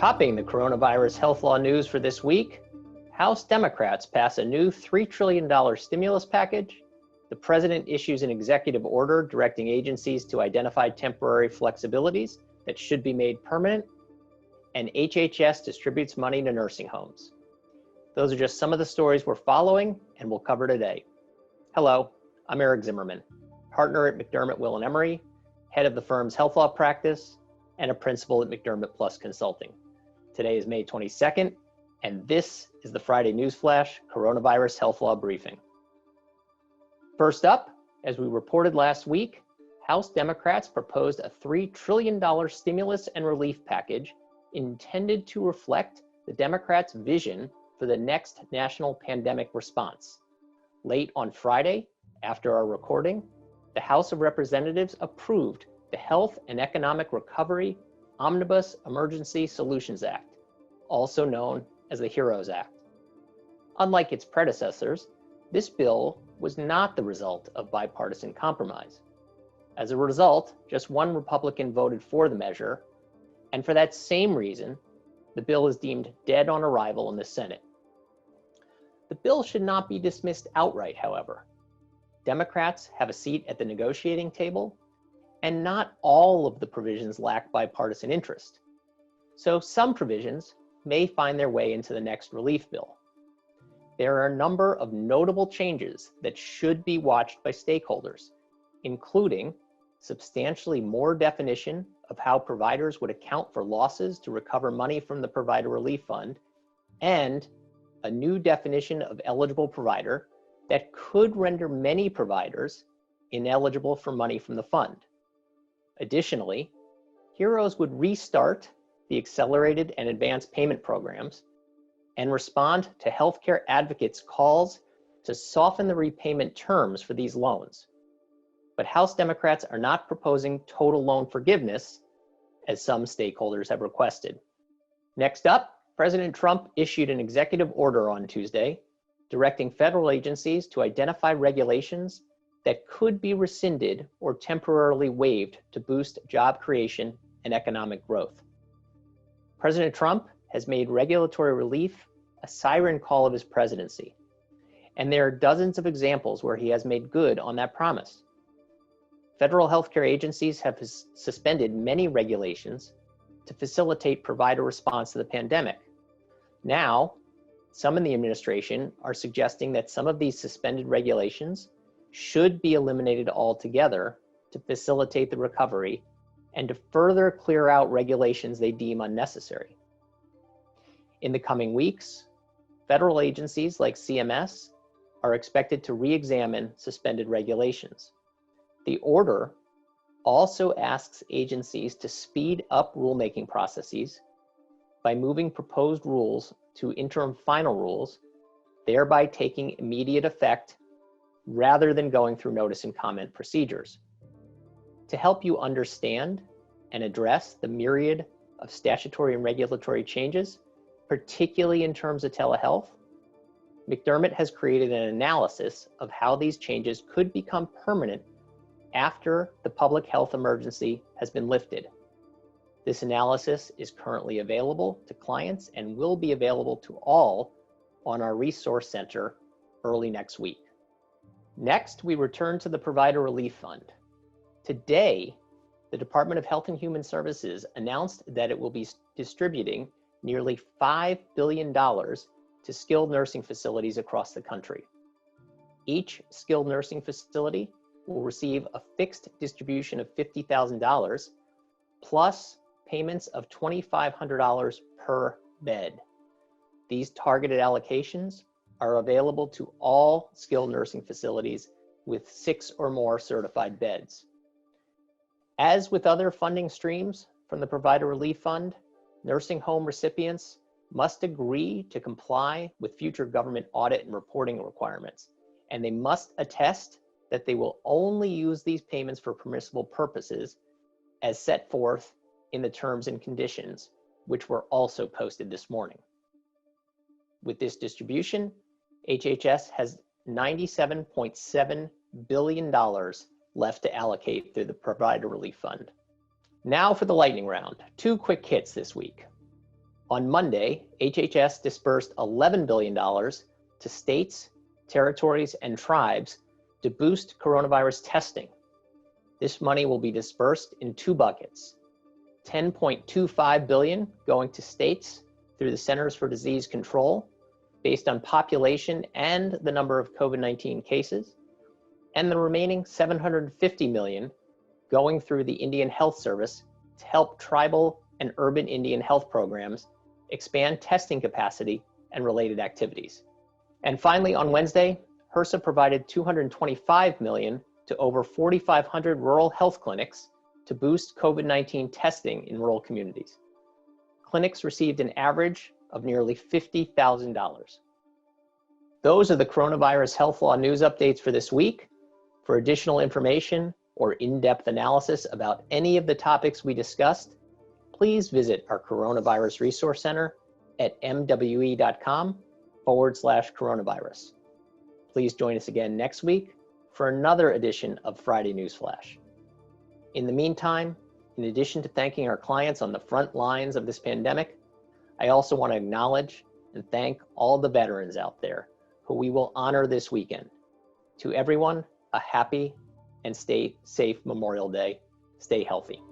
Topping the coronavirus health law news for this week, House Democrats pass a new $3 trillion stimulus package, the president issues an executive order directing agencies to identify temporary flexibilities that should be made permanent, and HHS distributes money to nursing homes. Those are just some of the stories we're following and we'll cover today. Hello, I'm Eric Zimmerman, partner at McDermott, Will & Emery, head of the firm's health law practice, and a principal at McDermott Plus Consulting. Today is May 22nd, and this is the Friday News Flash Coronavirus Health Law Briefing. First up, as we reported last week, House Democrats proposed a $3 trillion stimulus and relief package intended to reflect the Democrats' vision for the next national pandemic response. Late on Friday, after our recording, the House of Representatives approved the Health and Economic Recovery Omnibus Emergency Solutions Act, also known as the HEROES Act. Unlike its predecessors, this bill was not the result of bipartisan compromise. As a result, just one Republican voted for the measure, and for that same reason, the bill is deemed dead on arrival in the Senate. The bill should not be dismissed outright, however. Democrats have a seat at the negotiating table, and not all of the provisions lack bipartisan interest. So some provisions may find their way into the next relief bill. There are a number of notable changes that should be watched by stakeholders, including substantially more definition of how providers would account for losses to recover money from the Provider Relief Fund, and a new definition of eligible provider that could render many providers ineligible for money from the fund. Additionally, HEROES would restart the accelerated and advanced payment programs and respond to healthcare advocates' calls to soften the repayment terms for these loans. But House Democrats are not proposing total loan forgiveness, as some stakeholders have requested. Next up, President Trump issued an executive order on Tuesday directing federal agencies to identify regulations that could be rescinded or temporarily waived to boost job creation and economic growth. President Trump has made regulatory relief a siren call of his presidency, and there are dozens of examples where he has made good on that promise. Federal healthcare agencies have suspended many regulations to facilitate provider response to the pandemic. Now, some in the administration are suggesting that some of these suspended regulations should be eliminated altogether to facilitate the recovery and to further clear out regulations they deem unnecessary. In the coming weeks, federal agencies like CMS are expected to re-examine suspended regulations. The order also asks agencies to speed up rulemaking processes by moving proposed rules to interim final rules, thereby taking immediate effect rather than going through notice and comment procedures. To help you understand and address the myriad of statutory and regulatory changes, particularly in terms of telehealth, McDermott has created an analysis of how these changes could become permanent after the public health emergency has been lifted. This analysis is currently available to clients and will be available to all on our resource center early next week. Next, we return to the Provider Relief Fund. Today, the Department of Health and Human Services announced that it will be distributing nearly $5 billion to skilled nursing facilities across the country. Each skilled nursing facility will receive a fixed distribution of $50,000 plus payments of $2,500 per bed. These targeted allocations are available to all skilled nursing facilities with 6 or more certified beds. As with other funding streams from the Provider Relief Fund, nursing home recipients must agree to comply with future government audit and reporting requirements, and they must attest that they will only use these payments for permissible purposes as set forth in the terms and conditions, which were also posted this morning. With this distribution, HHS has $97.7 billion left to allocate through the Provider Relief Fund. Now for the lightning round. 2 quick hits this week. On Monday, HHS dispersed $11 billion to states, territories, and tribes to boost coronavirus testing. This money will be dispersed in two buckets: $10.25 billion going to states through the Centers for Disease Control based on population and the number of COVID-19 cases, and the remaining $750 million going through the Indian Health Service to help tribal and urban Indian health programs expand testing capacity and related activities. And finally, on Wednesday, HRSA provided $225 million to over 4,500 rural health clinics to boost COVID-19 testing in rural communities. Clinics received an average of nearly $50,000. Those are the coronavirus health law news updates for this week. For additional information or in-depth analysis about any of the topics we discussed, please visit our Coronavirus Resource Center at MWE.com/coronavirus. Please join us again next week for another edition of Friday News Flash. In the meantime, in addition to thanking our clients on the front lines of this pandemic, I also want to acknowledge and thank all the veterans out there who we will honor this weekend. To everyone, a happy and stay safe Memorial Day. Stay healthy.